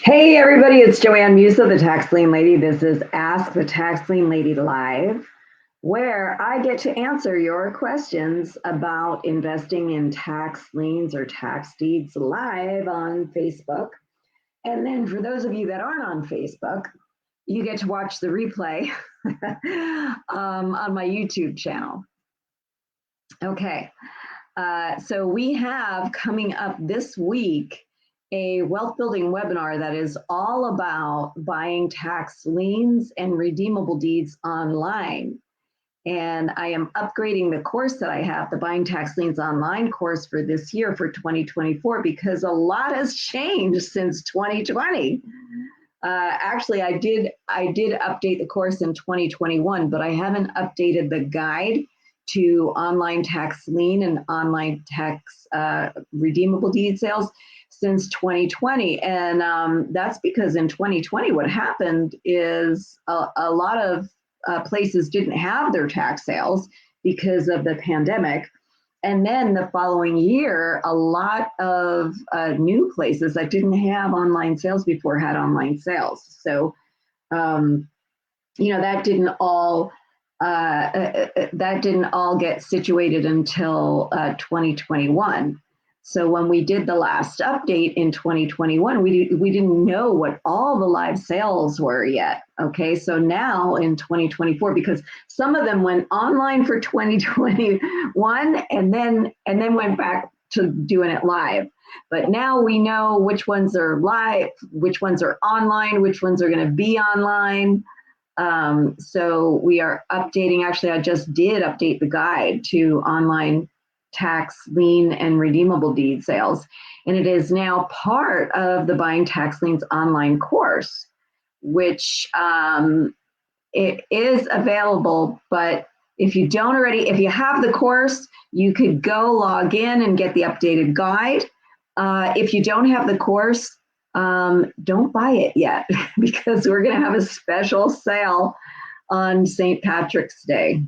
Hey everybody, it's Joanne Musa, the Tax Lien Lady. This is Ask the Tax Lien Lady Live, where I get to answer your questions about investing in tax liens or tax deeds live on Facebook. And then for those of you that aren't on Facebook, you get to watch the replay on my YouTube channel. Okay, so we have coming up this week a wealth building webinar that is all about buying tax liens and redeemable deeds online. And I am upgrading the course that I have, the Buying Tax Liens Online course for this year for 2024, because a lot has changed since 2020. Actually, I did update the course in 2021, but I haven't updated the guide to online tax lien and online tax redeemable deed sales since 2020. And that's because in 2020, what happened is a lot of places didn't have their tax sales because of the pandemic. And then the following year, a lot of new places that didn't have online sales before had online sales. So, that didn't all get situated until 2021. So when we did the last update in 2021, we didn't know what all the live sales were yet. Okay, so now in 2024, because some of them went online for 2021 and then went back to doing it live. But now we know which ones are live, which ones are online, which ones are going to be online. So we are updating. Actually, I just did update the guide to online tax lien and redeemable deed sales, and it is now part of the Buying Tax Liens online course, which it is available. But if you have the course, you could go log in and get the updated guide. If you don't have the course, don't buy it yet because we're going to have a special sale on St. Patrick's Day.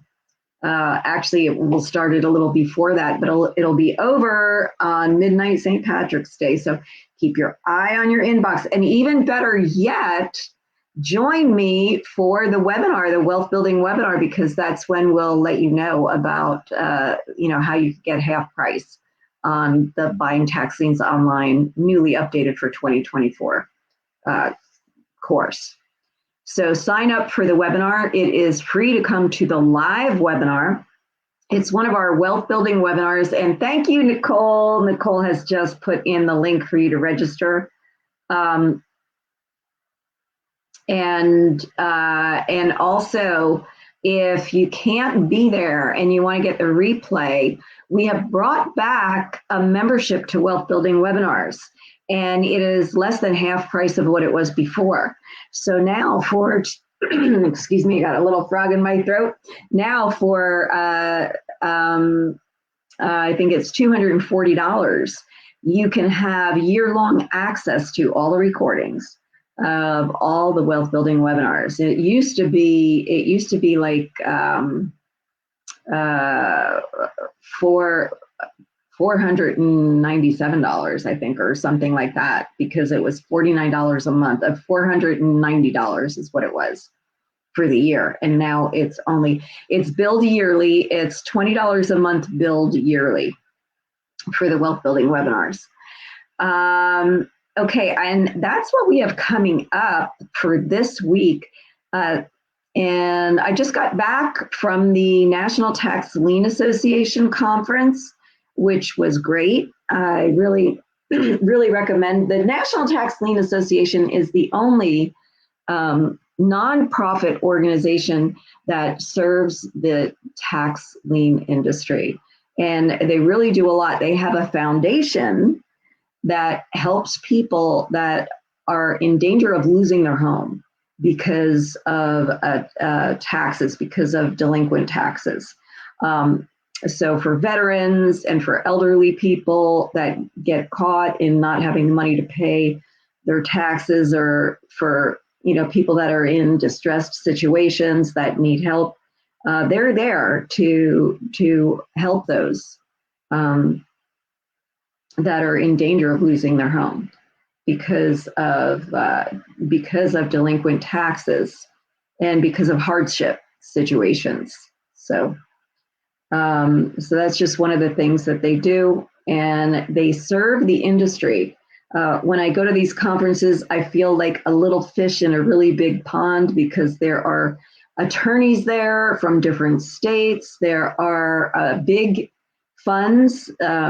Actually, it will start it a little before that, but it'll be over on midnight St. Patrick's Day. So keep your eye on your inbox. And even better yet, join me for the webinar, the wealth building webinar, because that's when we'll let you know about, how you get half price on the Buying Tax Liens Online, newly updated for 2024 course. So sign up for the webinar. It is free to come to the live webinar. It's one of our wealth building webinars. And thank you, Nicole. Nicole has just put in the link for you to register. And also, if you can't be there and you want to get the replay, we have brought back a membership to wealth building webinars, and it is less than half price of what it was before. So now for, excuse me, I got a little frog in my throat. Now for, I think it's $240, you can have year-long access to all the recordings of all the wealth building webinars. It used to be like $497, I think, or something like that, because it was $49 a month. Of $490 is what it was for the year, and now it's billed yearly. It's $20 a month billed yearly for the wealth building webinars. Okay, and that's what we have coming up for this week. And I just got back from the National Tax Lien Association conference, which was great. I really, really recommend. The National Tax Lien Association is the only nonprofit organization that serves the tax lien industry. And they really do a lot. They have a foundation that helps people that are in danger of losing their home because of taxes, because of delinquent taxes. So for veterans and for elderly people that get caught in not having the money to pay their taxes, or for people that are in distressed situations that need help, they're there to help those that are in danger of losing their home. because of delinquent taxes and because of hardship situations. So that's just one of the things that they do, and they serve the industry. When I go to these conferences, I feel like a little fish in a really big pond because there are attorneys there from different states. There are big funds,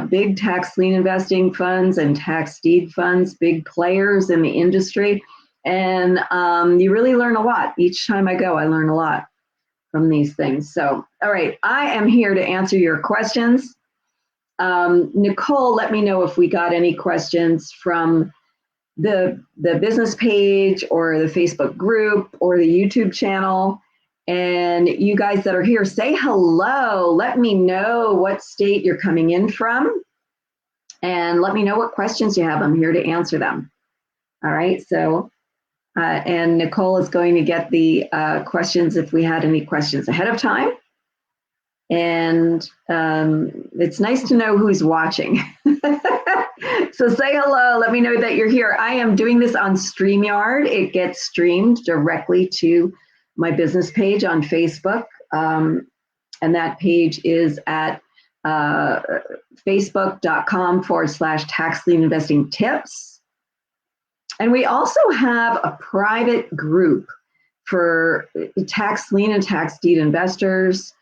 big tax lien investing funds and tax deed funds, big players in the industry. And you really learn a lot. Each time I go, I learn a lot from these things. So, all right, I am here to answer your questions. Nicole, let me know if we got any questions from the business page or the Facebook group or the YouTube channel. And you guys that are here, say hello. Let me know what state you're coming in from, and let me know what questions you have. I'm here to answer them. All right, so and Nicole is going to get the questions if we had any questions ahead of time. And it's nice to know who's watching. So say hello, let me know that you're here. I am doing this on StreamYard. It gets streamed directly to my business page on Facebook. And that page is at facebook.com/tax lien investing tips. And we also have a private group for tax lien and tax deed investors.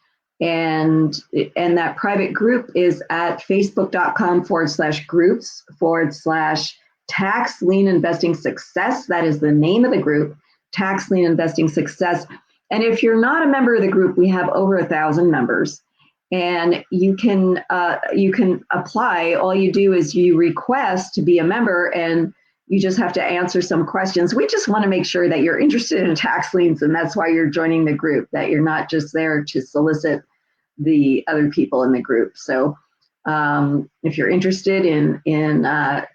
And that private group is at facebook.com/groups/tax lien investing success. That is the name of the group, Tax Lien Investing Success. And if you're not a member of the group, we have over 1,000 members. And you can apply. All you do is you request to be a member, and you just have to answer some questions. We just want to make sure that you're interested in tax liens, and that's why you're joining the group, that you're not just there to solicit the other people in the group. So if you're interested in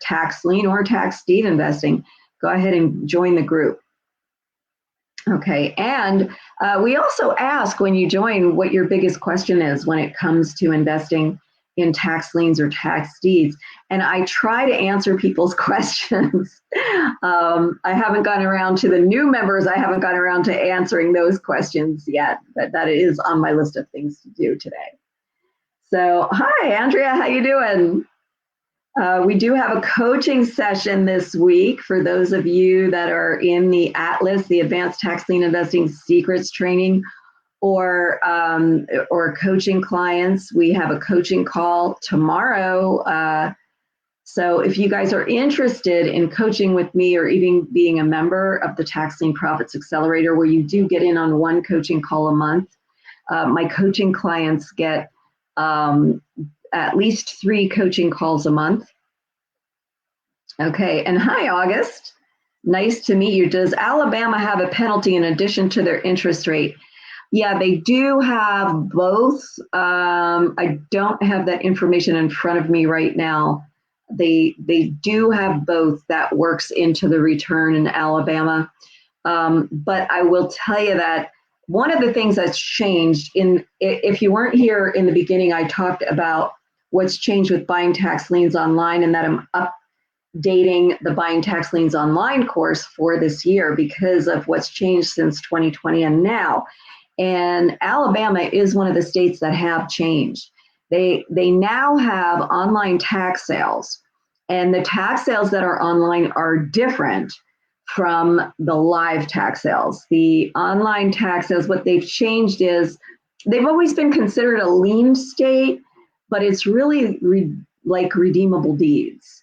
tax lien or tax deed investing, go ahead and join the group. Okay, and we also ask when you join what your biggest question is when it comes to investing in tax liens or tax deeds. And I try to answer people's questions. I haven't gotten around to the new members. I haven't gotten around to answering those questions yet, but that is on my list of things to do today. So, hi, Andrea, how you doing? We do have a coaching session this week for those of you that are in the Atlas, the Advanced Tax Lien Investing Secrets training, or coaching clients. We have a coaching call tomorrow. So if you guys are interested in coaching with me or even being a member of the Tax Lien Profits Accelerator, where you do get in on one coaching call a month, my coaching clients get at least 3 coaching calls a month. Okay, and hi, August. Nice to meet you. Does Alabama have a penalty in addition to their interest rate? Yeah, they do have both. I don't have that information in front of me right now. They do have both. That works into the return in Alabama. But I will tell you that one of the things that's changed if you weren't here in the beginning, I talked about what's changed with buying tax liens online, and that I'm updating the Buying Tax Liens Online course for this year because of what's changed since 2020 and now. And Alabama is one of the states that have changed. They now have online tax sales, and the tax sales that are online are different from the live tax sales. The online tax sales, what they've changed is they've always been considered a lien state, but it's really like redeemable deeds.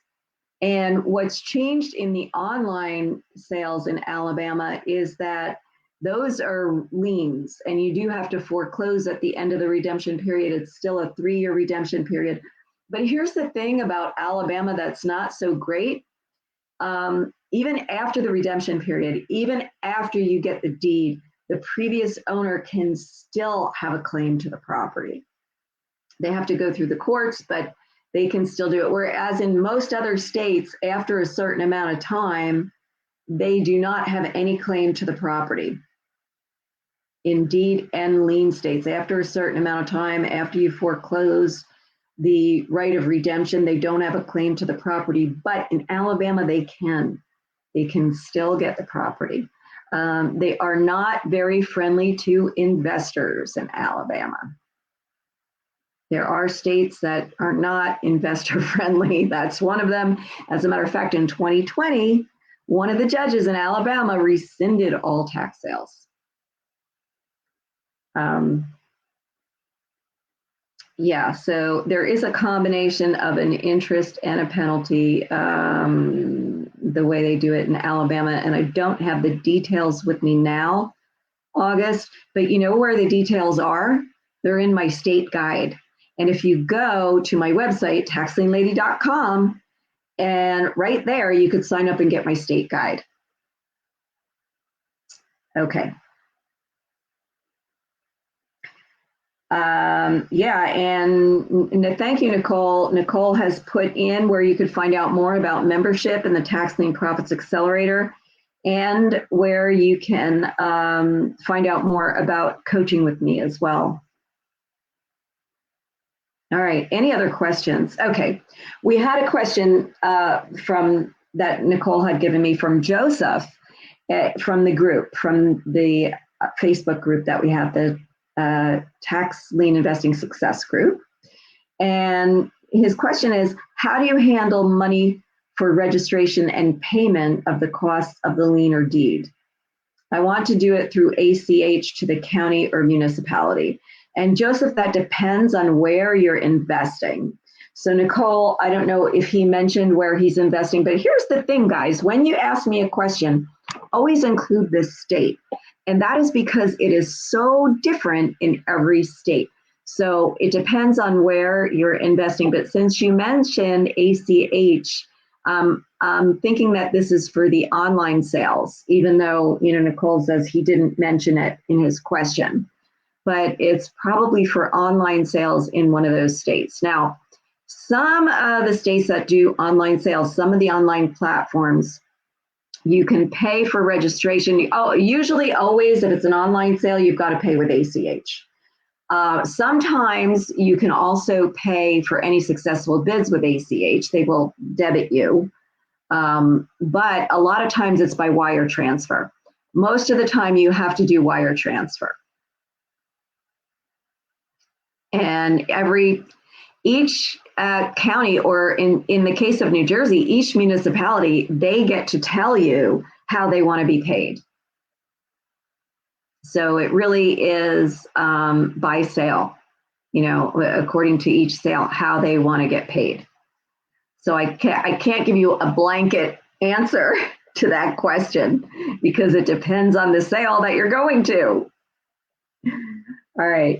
And what's changed in the online sales in Alabama is that those are liens, and you do have to foreclose at the end of the redemption period. It's still a 3-year redemption period. But here's the thing about Alabama that's not so great. Even after the redemption period, even after you get the deed, the previous owner can still have a claim to the property. They have to go through the courts, but they can still do it. Whereas in most other states, after a certain amount of time, they do not have any claim to the property. In deed and lien states, after a certain amount of time, after you foreclose the right of redemption. They don't have a claim to the property, but in Alabama, they can. They can still get the property. They are not very friendly to investors in Alabama. There are states that are not investor friendly. That's one of them. As a matter of fact, in 2020, one of the judges in Alabama rescinded all tax sales. Yeah, so there is a combination of an interest and a penalty, the way they do it in Alabama, and I don't have the details with me now, August, but you know where the details are? They're in my state guide. And if you go to my website, taxlienlady.com, and right there, you could sign up and get my state guide. Okay. Yeah, and thank you, Nicole. Nicole has put in where you could find out more about membership in the Tax Lien Profits Accelerator, and where you can find out more about coaching with me as well. All right, any other questions? Okay, we had a question from that Nicole had given me from Joseph from the group, from the Facebook group that we have, the Tax Lien Investing Success Group. And his question is, how do you handle money for registration and payment of the costs of the lien or deed? I want to do it through ACH to the county or municipality. And Joseph, that depends on where you're investing. So Nicole, I don't know if he mentioned where he's investing, but here's the thing, guys. When you ask me a question, always include this state. And that is because it is so different in every state. So it depends on where you're investing. But since you mentioned ACH, I'm thinking that this is for the online sales, even though, you know, Nicole says he didn't mention it in his question. But it's probably for online sales in one of those states. Now, some of the states that do online sales, some of the online platforms, you can pay for registration. Oh, usually, always, if it's an online sale, you've got to pay with ACH. Sometimes you can also pay for any successful bids with ACH. They will debit you. But a lot of times it's by wire transfer. Most of the time you have to do wire transfer. And each county, or in the case of New Jersey, each municipality, they get to tell you how they want to be paid. So it really is by sale, you know, according to each sale, how they want to get paid. So I can't give you a blanket answer to that question because it depends on the sale that you're going to. All right.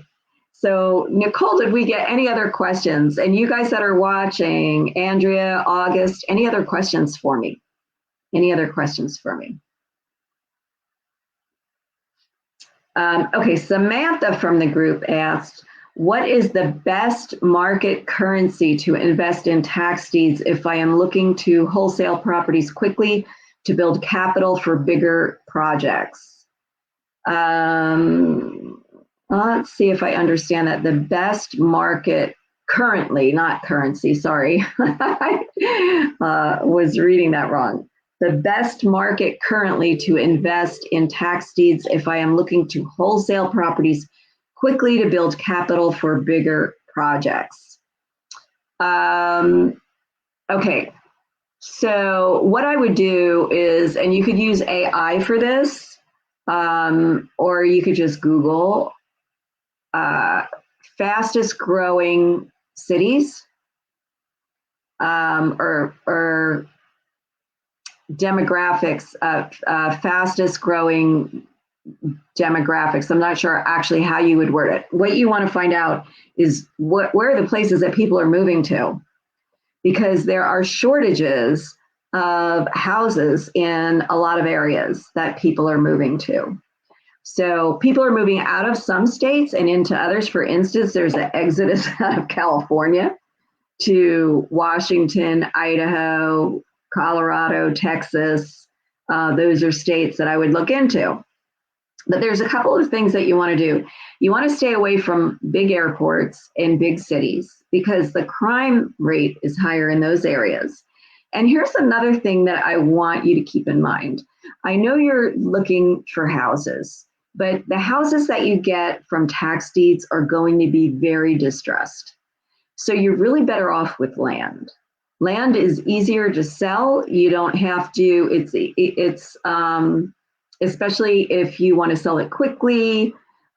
So Nicole, did we get any other questions? And you guys that are watching, Andrea, August, any other questions for me? Any other questions for me? Okay, Samantha from the group asked, what is the best market currency to invest in tax deeds if I am looking to wholesale properties quickly to build capital for bigger projects? Let's see if I understand that. The best market currently, not currency, sorry. I was reading that wrong. The best market currently to invest in tax deeds if I am looking to wholesale properties quickly to build capital for bigger projects. Okay, so what I would do is, and you could use AI for this, or you could just Google fastest growing cities, or demographics of fastest growing demographics. I'm not sure actually how you would word it. What you want to find out is where are the places that people are moving to, because there are shortages of houses in a lot of areas that people are moving to. So people are moving out of some states and into others. For instance, there's an exodus out of California to Washington, Idaho, Colorado, Texas. Those are states that I would look into. But there's a couple of things that you want to do. You want to stay away from big airports in big cities because the crime rate is higher in those areas. And here's another thing that I want you to keep in mind. I know you're looking for houses, but the houses that you get from tax deeds are going to be very distressed. So you're really better off with land. Land is easier to sell. You don't have to, it's especially if you want to sell it quickly.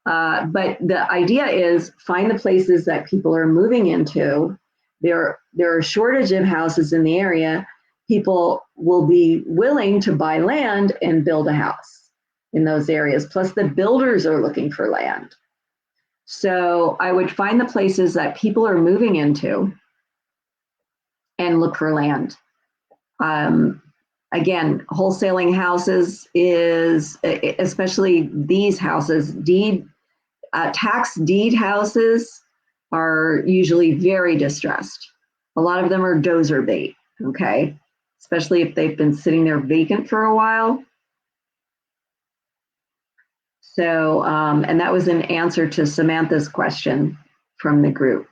But the idea is find the places that people are moving into. There are a shortage of houses in the area. People will be willing to buy land and build a house in those areas. Plus the builders are looking for land. So I would find the places that people are moving into and look for land. Again, wholesaling houses is, especially these houses, tax deed houses are usually very distressed. A lot of them are dozer bait, okay? Especially if they've been sitting there vacant for a while. So, and that was an answer to Samantha's question from the group.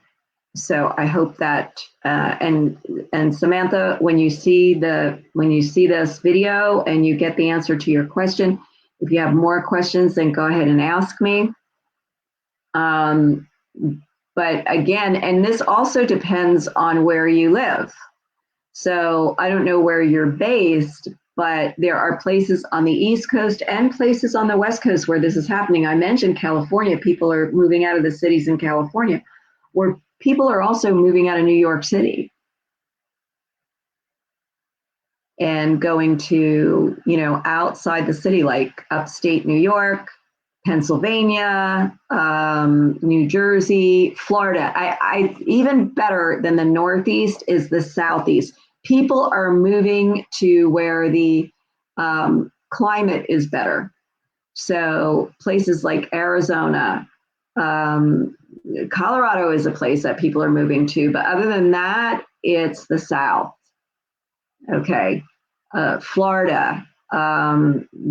So I hope that, and Samantha, when you see this video and you get the answer to your question, if you have more questions, then go ahead and ask me. But again, and this also depends on where you live. So I don't know where you're based, but there are places on the East Coast and places on the West Coast where this is happening. I mentioned California. People are moving out of the cities in California, where people are also moving out of New York City and going to, outside the city, like upstate New York, Pennsylvania, New Jersey, Florida. I even better than the Northeast is the Southeast. People are moving to where the climate is better. So places like Arizona, Colorado is a place that people are moving to, but other than that, it's the South. Okay, Florida,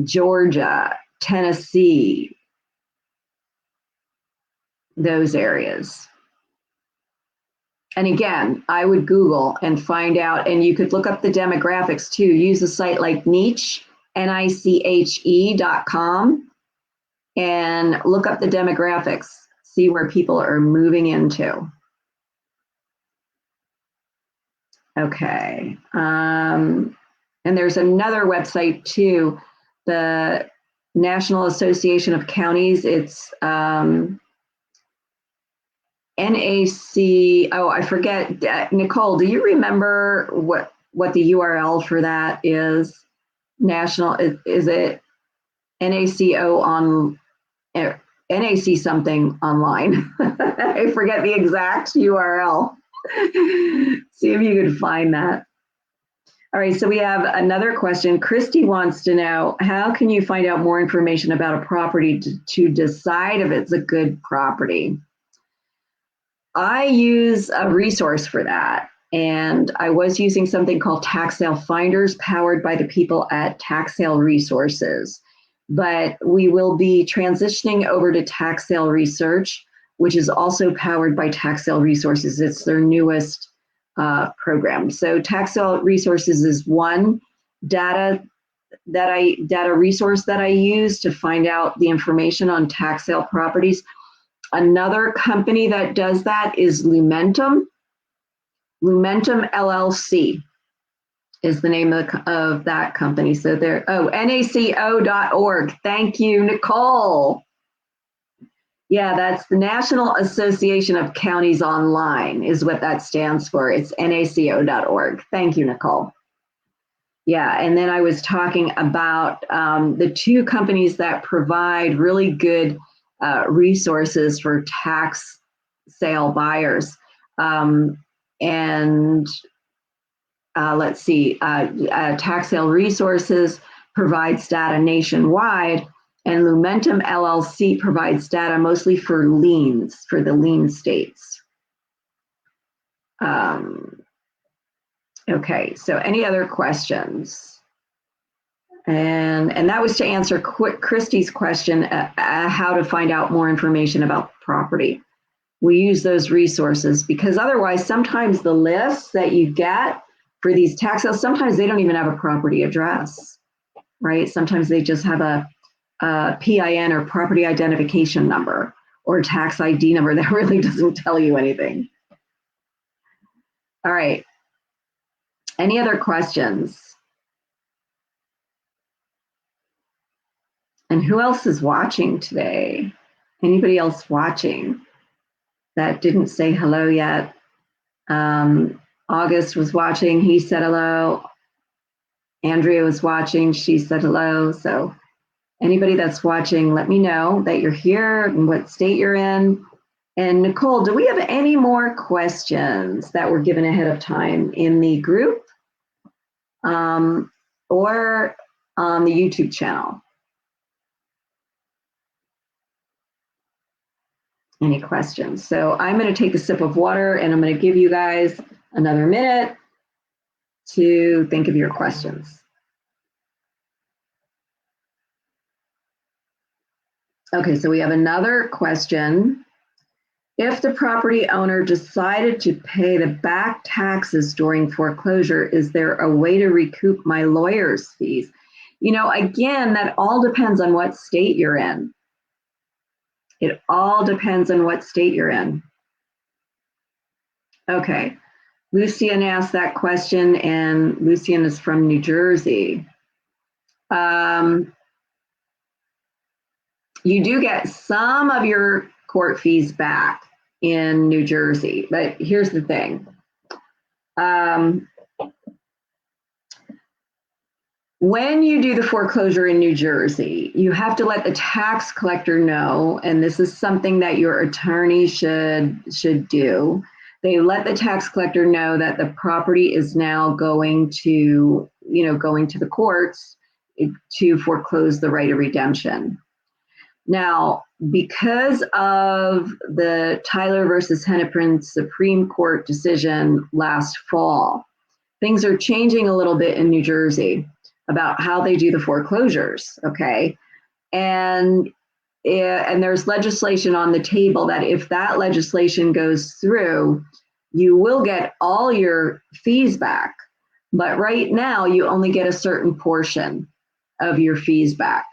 Georgia, Tennessee, those areas. And again, I would Google and find out, and you could look up the demographics too. Use a site like Niche, NICHE.com, and look up the demographics, see where people are moving into. Okay. And there's another website too, the National Association of Counties. It's NAC, oh, I forget. Nicole, do you remember what the URL for that is? National, is it NACO on, NAC something online? I forget the exact URL. See if you can find that. All right, so we have another question. Christy wants to know, how can you find out more information about a property to decide if it's a good property? I use a resource for that, and I was using something called Tax Sale Finders, powered by the people at Tax Sale Resources. But we will be transitioning over to Tax Sale Research, which is also powered by Tax Sale Resources. It's their newest program. So Tax Sale Resources is one data resource that I use to find out the information on tax sale properties. Another company that does that is Lumentum. Lumentum LLC is the name of that company. So they're, NACO.org. Thank you, Nicole. Yeah, that's the National Association of Counties Online is what that stands for. It's NACO.org. Thank you, Nicole. Yeah, and then I was talking about the two companies that provide really good resources for tax sale buyers. Let's see, Tax Sale Resources provides data nationwide, and Lumentum LLC provides data mostly for liens, for the lien states. Okay, so any other questions? And that was to answer Christy's question, how to find out more information about the property. We use those resources because otherwise sometimes the lists that you get for these tax sales, sometimes they don't even have a property address, right? Sometimes they just have a PIN or property identification number or tax ID number that really doesn't tell you anything. All right. Any other questions? And who else is watching today? Anybody else watching that didn't say hello yet? August was watching, he said hello. Andrea was watching, she said hello. So anybody that's watching, let me know that you're here and what state you're in. And Nicole, do we have any more questions that were given ahead of time in the group or on the YouTube channel? Any questions? So I'm going to take a sip of water and I'm going to give you guys another minute to think of your questions. Okay, so we have another question. If the property owner decided to pay the back taxes during foreclosure, is there a way to recoup my lawyer's fees? You know, again, that all depends on what state you're in. It all depends on what state you're in. Okay, Lucian asked that question, and Lucian is from New Jersey. You do get some of your court fees back in New Jersey, but here's the thing. When you do the foreclosure in New Jersey, you have to let the tax collector know, and this is something that your attorney should do. They let the tax collector know that the property is now going to the courts to foreclose the right of redemption. Now, because of the Tyler versus Hennepin Supreme Court decision last fall, things are changing a little bit in New Jersey about how they do the foreclosures, okay? And there's legislation on the table that if that legislation goes through, you will get all your fees back. But right now, you only get a certain portion of your fees back.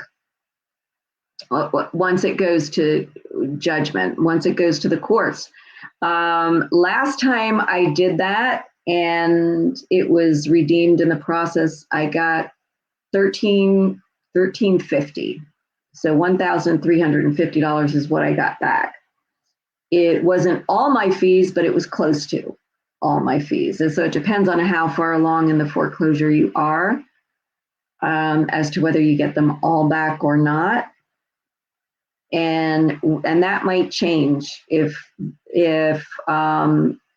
Once it goes to judgment, once it goes to the courts. Last time I did that and it was redeemed in the process, I got $1,350. So $1,350 is what I got back. It wasn't all my fees, but it was close to all my fees. And so it depends on how far along in the foreclosure you are as to whether you get them all back or not. And that might change if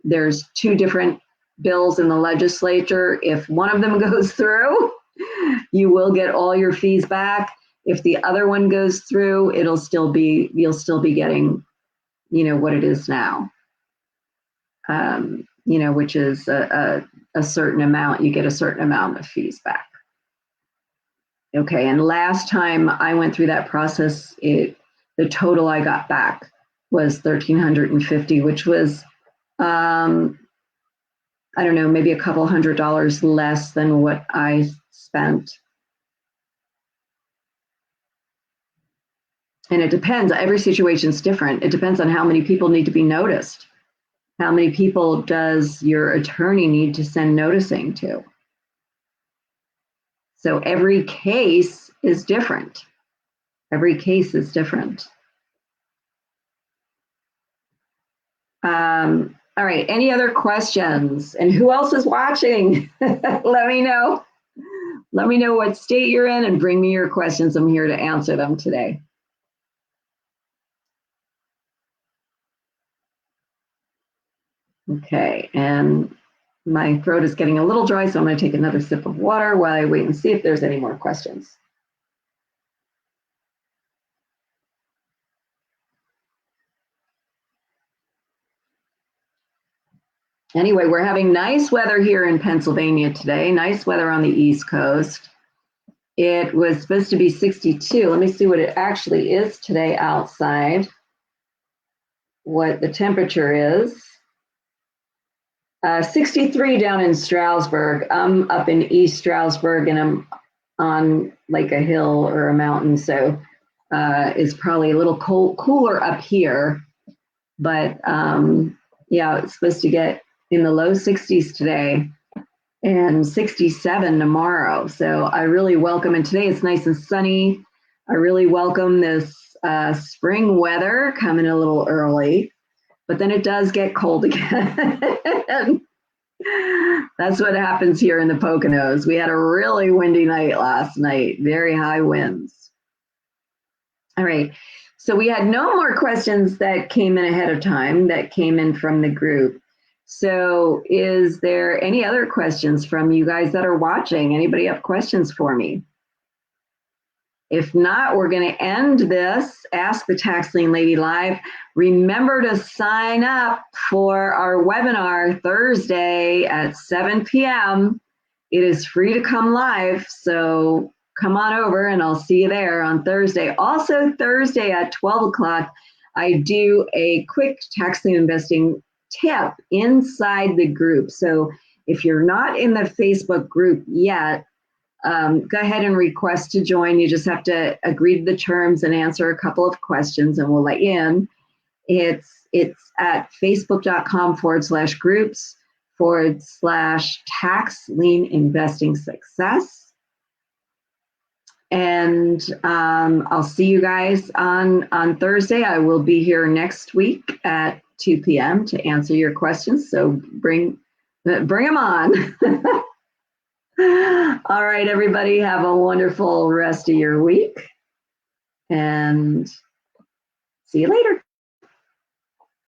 there's two different bills in the legislature. If one of them goes through, you will get all your fees back. If the other one goes through, you'll still be getting, what it is now. Which is a certain amount. You get a certain amount of fees back. Okay, and last time I went through that process, the total I got back was $1,350, which was, I don't know, maybe a couple $100 less than what I spent. And it depends. Every situation's different. It depends on how many people need to be noticed. How many people does your attorney need to send noticing to? So every case is different. Every case is different. All right, any other questions? And who else is watching? Let me know. Let me know what state you're in and bring me your questions. I'm here to answer them today. Okay, and my throat is getting a little dry, so I'm going to take another sip of water while I wait and see if there's any more questions. Anyway, we're having nice weather here in Pennsylvania today, nice weather on the East Coast. It was supposed to be 62. Let me see what it actually is today outside, what the temperature is. 63 down in Stroudsburg. I'm up in East Stroudsburg and I'm on like a hill or a mountain, so it's probably a little cooler up here. But yeah, it's supposed to get in the low 60s today and 67 tomorrow. So I really welcome, and today it's nice and sunny. I really welcome this spring weather coming a little early, but then it does get cold again. That's what happens here in the Poconos. We had a really windy night last night, very high winds. All right. So we had no more questions that came in ahead of time that came in from the group. So is there any other questions from you guys that are watching? Anybody have questions for me? If not, we're going to end this Ask the Tax Lien Lady Live. Remember to sign up for our webinar Thursday at 7 p.m. It is free to come live, so come on over and I'll see you there on Thursday. Also, Thursday at 12 o'clock, I do a quick tax lien investing tip inside the group. So if you're not in the Facebook group yet, go ahead and request to join. You just have to agree to the terms and answer a couple of questions and we'll let you in. It's at facebook.com/groups/tax lien investing success. And I'll see you guys on Thursday. I will be here next week at 2 p.m. to answer your questions. So bring them on. All right, everybody, have a wonderful rest of your week and see you later.